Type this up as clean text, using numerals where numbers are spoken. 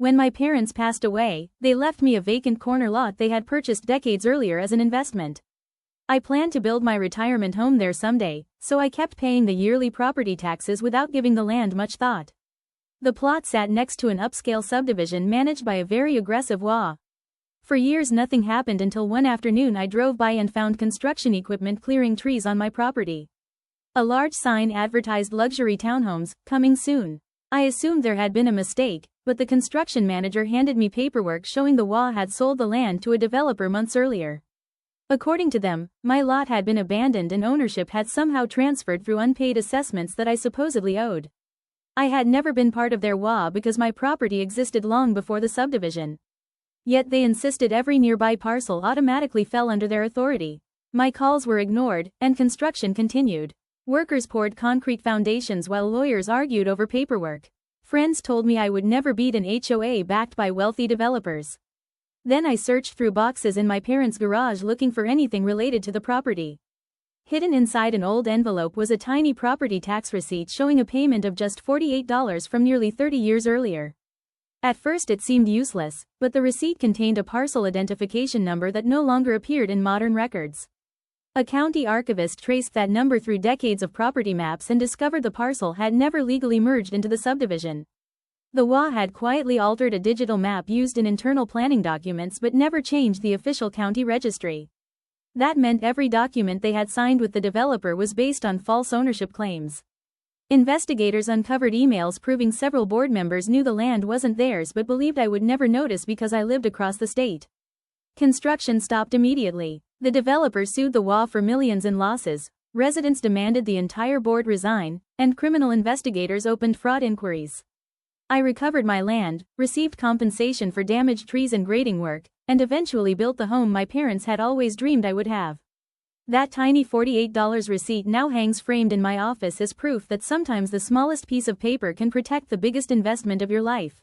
When my parents passed away, they left me a vacant corner lot they had purchased decades earlier as an investment. I planned to build my retirement home there someday, so I kept paying the yearly property taxes without giving the land much thought. The plot sat next to an upscale subdivision managed by a very aggressive HOA. For years nothing happened until one afternoon I drove by and found construction equipment clearing trees on my property. A large sign advertised luxury townhomes, coming soon. I assumed there had been a mistake, but the construction manager handed me paperwork showing the HOA had sold the land to a developer months earlier. According to them, my lot had been abandoned and ownership had somehow transferred through unpaid assessments that I supposedly owed. I had never been part of their HOA because my property existed long before the subdivision. Yet they insisted every nearby parcel automatically fell under their authority. My calls were ignored, and construction continued. Workers poured concrete foundations while lawyers argued over paperwork. Friends told me I would never beat an HOA backed by wealthy developers. Then I searched through boxes in my parents' garage looking for anything related to the property. Hidden inside an old envelope was a tiny property tax receipt showing a payment of just $48 from nearly 30 years earlier. At first it seemed useless, but the receipt contained a parcel identification number that no longer appeared in modern records. A county archivist traced that number through decades of property maps and discovered the parcel had never legally merged into the subdivision. The HOA had quietly altered a digital map used in internal planning documents but never changed the official county registry. That meant every document they had signed with the developer was based on false ownership claims. Investigators uncovered emails proving several board members knew the land wasn't theirs but believed I would never notice because I lived across the state. Construction stopped immediately. The developer sued the HOA for millions in losses, residents demanded the entire board resign, and criminal investigators opened fraud inquiries. I recovered my land, received compensation for damaged trees and grading work, and eventually built the home my parents had always dreamed I would have. That tiny $48 receipt now hangs framed in my office as proof that sometimes the smallest piece of paper can protect the biggest investment of your life.